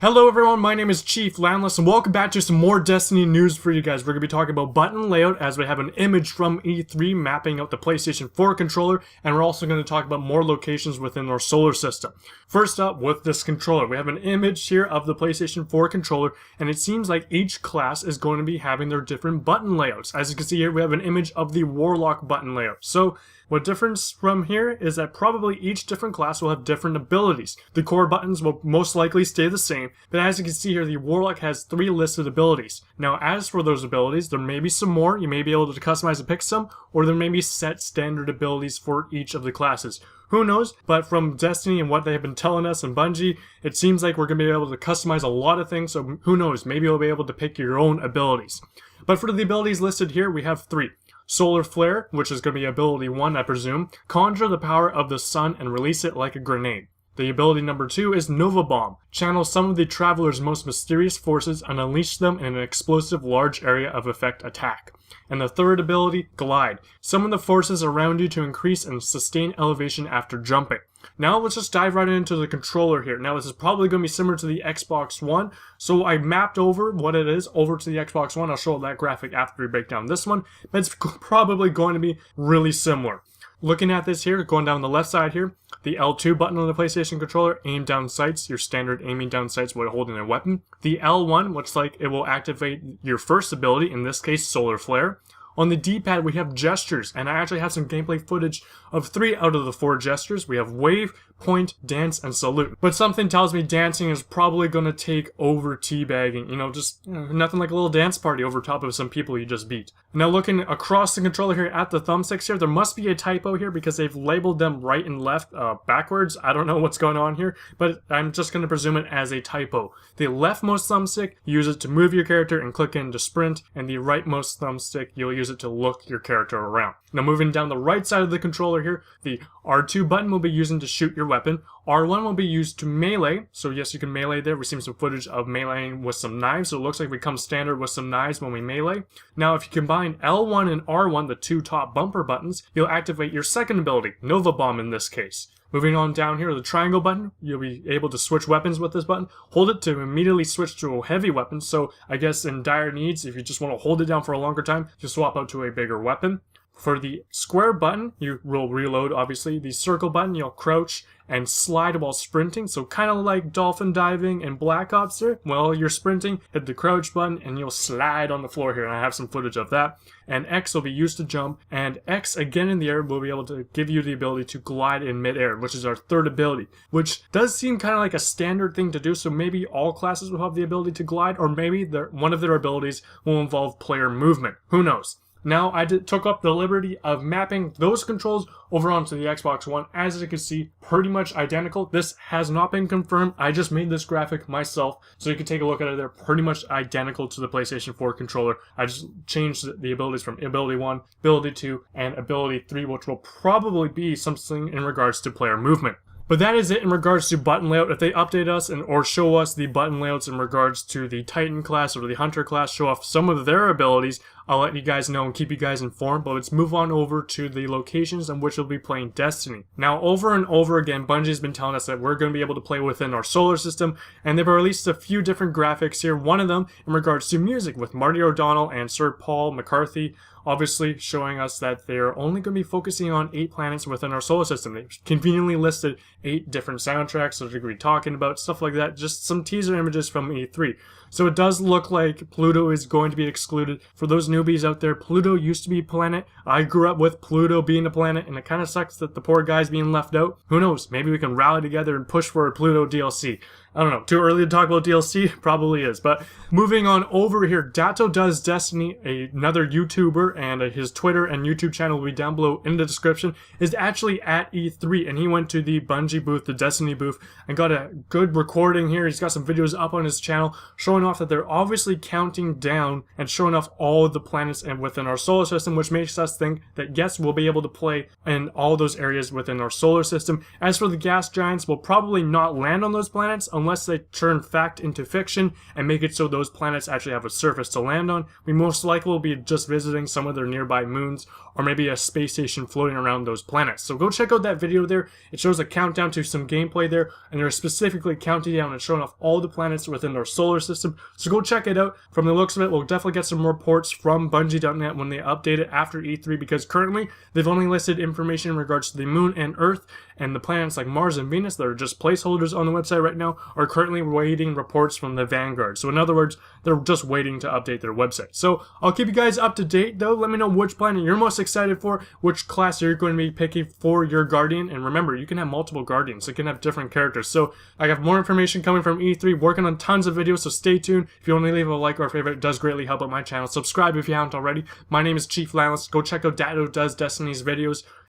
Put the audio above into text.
Hello everyone, my name is Chief Landless, and welcome back to some more Destiny news for you guys. We're going to be talking about button layout as we have an image from E3 mapping out the PlayStation 4 controller, and we're also going to talk about more locations within our solar system. First up, with this controller, we have an image here of the PlayStation 4 controller, and it seems like each class is going to be having their different button layouts. As you can see here, we have an image of the Warlock button layout. So, what difference from here is that probably each different class will have different abilities. The core buttons will most likely stay the same, but as you can see here, the Warlock has 3 listed abilities. Now, as for those abilities, there may be some more. You may be able to customize and pick some, or there may be set standard abilities for each of the classes. Who knows? But from Destiny and what they have been telling us and Bungie, it seems like we're going to be able to customize a lot of things, so who knows? Maybe you'll be able to pick your own abilities. But for the abilities listed here, we have 3. Solar Flare, which is going to be ability 1, I presume. Conjure the power of the sun and release it like a grenade. The ability number 2 is Nova Bomb. Channel some of the Traveler's most mysterious forces and unleash them in an explosive large area of effect attack. And the third ability, Glide. Summon the forces around you to increase and sustain elevation after jumping. Now let's just dive right into the controller here. Now this is probably going to be similar to the Xbox One, so I mapped over what it is over to the Xbox One. I'll show that graphic after we break down this one, but it's probably going to be really similar. Looking at this here, going down the left side here, the L2 button on the PlayStation controller, aim down sights, your standard aiming down sights while holding a weapon. The L1 looks like it will activate your first ability, in this case Solar Flare. On the D-pad we have gestures, and I actually have some gameplay footage of 3 out of the 4 gestures. We have wave, point, dance, and salute. But something tells me dancing is probably going to take over teabagging. Just nothing like a little dance party over top of some people you just beat. Now looking across the controller here at the thumbsticks here, there must be a typo here because they've labeled them right and left backwards. I don't know what's going on here, but I'm just going to presume it as a typo. The leftmost thumbstick, use it to move your character and click in to sprint, and the rightmost thumbstick, you'll use it to look your character around. Now moving down the right side of the controller here, the R2 button will be used to shoot your weapon. R1 will be used to melee, so yes, you can melee there. We've seen some footage of meleeing with some knives, so it looks like we come standard with some knives when we melee. Now if you combine L1 and R1, the 2 top bumper buttons, you'll activate your second ability, Nova Bomb in this case. Moving on down here, the triangle button, you'll be able to switch weapons with this button. Hold it to immediately switch to a heavy weapon, so I guess in dire needs, if you just want to hold it down for a longer time, you swap out to a bigger weapon. For the square button, you will reload, obviously. The circle button, you'll crouch and slide while sprinting, so kind of like dolphin diving and Black Ops there. While you're sprinting, hit the crouch button and you'll slide on the floor here, and I have some footage of that. And X will be used to jump, and X again in the air will be able to give you the ability to glide in midair, which is our third ability, which does seem kind of like a standard thing to do, so maybe all classes will have the ability to glide, or maybe one of their abilities will involve player movement. Who knows? Now, I took up the liberty of mapping those controls over onto the Xbox One. As you can see, pretty much identical. This has not been confirmed. I just made this graphic myself, so you can take a look at it. They're pretty much identical to the PlayStation 4 controller. I just changed the abilities from Ability 1, Ability 2, and Ability 3, which will probably be something in regards to player movement. But that is it in regards to button layout. If they update us or show us the button layouts in regards to the Titan class or the Hunter class, show off some of their abilities, I'll let you guys know and keep you guys informed. But let's move on over to the locations in which we'll be playing Destiny. Now, over and over again, Bungie's been telling us that we're going to be able to play within our solar system, and they've released a few different graphics here. One of them in regards to music with Marty O'Donnell and Sir Paul McCarthy, obviously showing us that they're only going to be focusing on 8 planets within our solar system. They've conveniently listed 8 different soundtracks that they're going to be talking about, stuff like that, just some teaser images from E3. So it does look like Pluto is going to be excluded. For those newbies out there, Pluto used to be a planet. I grew up with Pluto being a planet, and it kind of sucks that the poor guy's being left out. Who knows? Maybe we can rally together and push for a Pluto DLC. I don't know. Too early to talk about DLC? Probably is. But moving on over here, DattoDoesDestiny, another YouTuber, and his Twitter and YouTube channel will be down below in the description, is actually at E3, and he went to the Bungie booth, the Destiny booth, and got a good recording here. He's got some videos up on his channel showing off that they're obviously counting down and showing off all of the planets within our solar system, which makes us think that yes, we'll be able to play in all those areas within our solar system. As for the gas giants, we'll probably not land on those planets unless unless they turn fact into fiction and make it so those planets actually have a surface to land on, we most likely will be just visiting some of their nearby moons, or maybe a space station floating around those planets. So go check out that video there. It shows a countdown to some gameplay there, and they're specifically counting down and showing off all the planets within our solar system. So go check it out. From the looks of it, we'll definitely get some reports from Bungie.net when they update it after E3, because currently they've only listed information in regards to the moon and Earth, and the planets like Mars and Venus that are just placeholders on the website right now are currently waiting reports from the Vanguard. So in other words, they're just waiting to update their website. So I'll keep you guys up to date though. Let me know which planet you're most excited for, which class you're going to be picking for your Guardian. And remember, you can have multiple Guardians, so you can have different characters. So I have more information coming from E3, working on tons of videos, so stay tuned. If you want to leave a like or a favorite, it does greatly help out my channel. Subscribe if you haven't already. My name is Chief Landless. Go check out DattoDoesDestiny's videos.